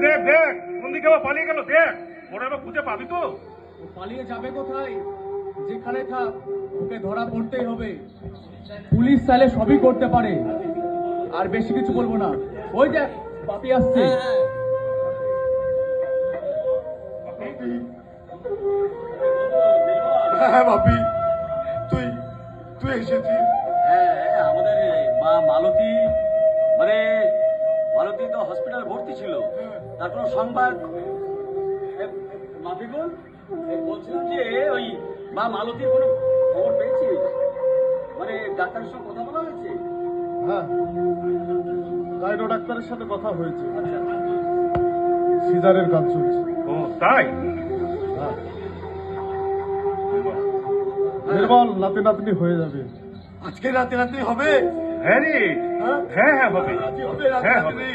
দেখ দেখ কোন দিকে আবার পালিয়ে গেল, দেখ ওরা আবার খুঁজে পাবি তো। ও পালিয়ে যাবে কোথায়? যেখানে থাক ওকে ধরা পড়তেই হবে। পুলিশ চাইলে সবই করতে পারে। আর বেশি কিছু বলবো না। ওই দেখ পাপি আসছে। হ্যাঁ বাপি, তুই তুই এসেছিস। হ্যাঁ, আমাদের মা মালতী, মানে মালতী তো হসপিটাল ভর্তি ছিল, তার কোনো সংবাদ। মাফিকুল, বলছিলাম যে ওই মা মালতীর কোনো খবর পেয়েছিস? মানে ডাক্তারের সঙ্গে কথা বলা হয়েছে? হ্যাঁ, গাইডো ডাক্তারের সাথে কথা হয়েছে। সিজারের কাজ চলছে। ও তাই? হ্যাঁ, নির্মল নাতি নাতনি হয়ে যাবে। আজকে নাতি নাতনি হবে। হ্যাঁ রে, হ্যাঁ হ্যাঁ হবে, হ্যাঁ হবে।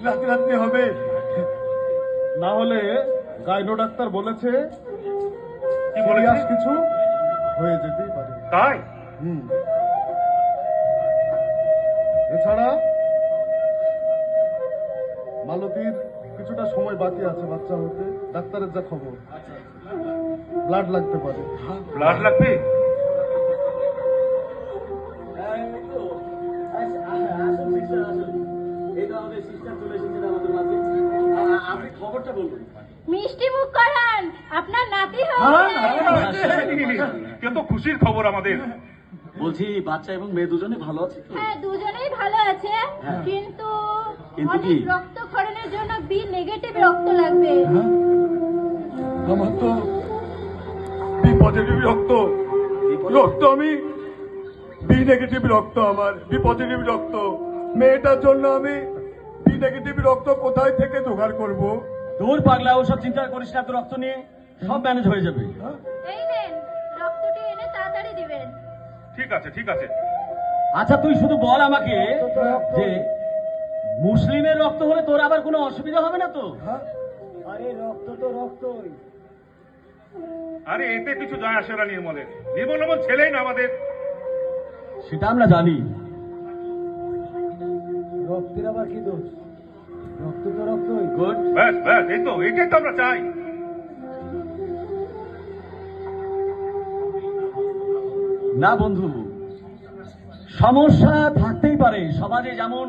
নাতি নাতনি হবে। না হলে গাইনো ডাক্তার বলেছে কি বলেছিস? কিছু হয়ে যেতেই পারে। তাই? এছাড়া মালতীর কিছুটা সময় বাকি আছে বাচ্চা হতে। ডাক্তারের যা খবর, ব্লাড লাগতে পারে। ব্লাড লাগবে? এই তো আমাদের সিস্টার চলে এসেছেন আমাদের মাঝে। আপনি খবরটা বলুন। মিষ্টি মুখ করান, আপনার নাতি কত খুশির খবর আমাদের। বলছি বাচ্চা এবং মেয়ে দুজনে ভালো আছে তো? হ্যাঁ, দুজনেই ভালো আছে, কিন্তু কিন্তু কি? অনেক রক্তক্ষরণের জন্য বি নেগেটিভ রক্ত লাগবে। আমার তো বি পজিটিভ রক্ত। আমি বি নেগেটিভ রক্ত, আমার বি পজিটিভ রক্ত। মেয়েটার জন্য আমি বি নেগেটিভ রক্ত কোথায় থেকে জোগাড় করব? দূর পাগলা, ওসব চিন্তা করিস না, তো রক্ত নিয়ে সব ম্যানেজ হয়ে যাবে। এই নেন, রক্তটি এনে তাড়াতাড়ি দিবেন। ঠিক আছে ঠিক আছে। আচ্ছা তুই শুধু বল আমাকে যে মুসলিমের রক্ত হলে তোর আবার কোনো অসুবিধা হবে না তো? আরে রক্ত তো রক্তই। আরে এতে কিছু যায় আসে না নির্মলের। নির্মল এমন ছেলেই না আমাদের। সেটা আমরা জানি। রক্তের আবার কি দোষ? রক্ত তো রক্তই। গুড। ব্যাস ব্যাস, এই তো এটাই তো আমরা চাই। না বন্ধু, সমস্যা থাকতেই পারে। সমাজে যেমন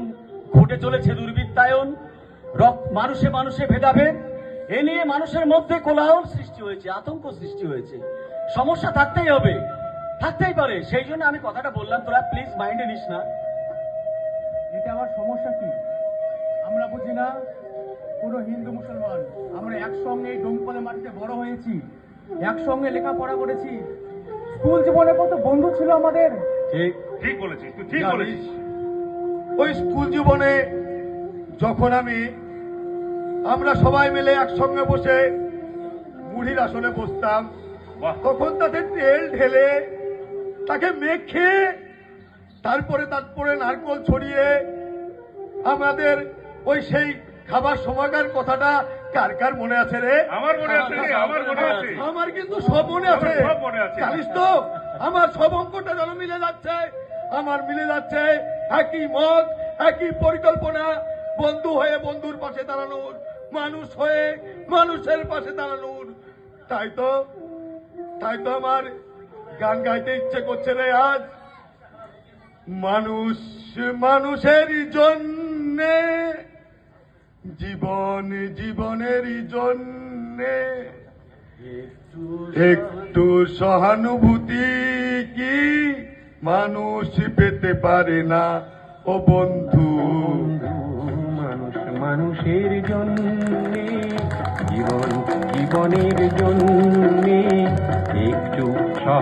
ঘটে চলেছে দুর্বৃত্তায়ন, মানুষে মানুষে ভেদাভেদ, এ নিয়ে মানুষের মধ্যে কোলাহল সৃষ্টি হয়েছে, আতঙ্ক সৃষ্টি হয়েছে। সমস্যা থাকতেই হবে, থাকতেই পারে। সেই জন্য আমি কথাটা বললাম, তোরা প্লিজ মাইন্ডে নিস না। এতে আমার সমস্যা কি? আমরা বুঝি না কোনো হিন্দু মুসলমান। আমরা একসঙ্গে এই ডোমকলের মাটিতে বড় হয়েছি, একসঙ্গে লেখাপড়া করেছি। স্কুল জীবনে কত বন্ধু ছিল আমাদের। ঠিক। ঠিক বলেছিস, তুই ঠিক বলেছিস। ওই স্কুল জীবনে যখন আমরা সবাই মিলে একসঙ্গে বসে মুড়ির আসনে বসতাম, বাহ, তখন তাদের তেল ঢেলে তাকে মেখে তারপরে নারকোল ছড়িয়ে আমাদের ওই সেই খাবার সমাগার কথাটা কার কার মনে আছে রে? আমার মনে আছে রে, আমার মনে আছে। আমার কিন্তু সব মনে আছে। আমার সব মনে আছে। জানিস তো, আমার সব অঙ্কটা যেন মিলে যাচ্ছে। আমার মিলে যাচ্ছে একই মত, একই পরিকল্পনা। বন্ধু হয়ে বন্ধুর পাশে দাঁড়ানোর, মানুষ হয়ে মানুষের পাশে দাঁড়ানোর। তাই তো আমার গান গাইতে ইচ্ছে করছে রে আজ। মানুষ মানুষের জন্যে, জীবনের জন্যে একটু সহানুভূতি কি মানুষ পেতে পারে না ও বন্ধু? মানুষ মানুষের জন্যে, জীবনের জন্যে একটু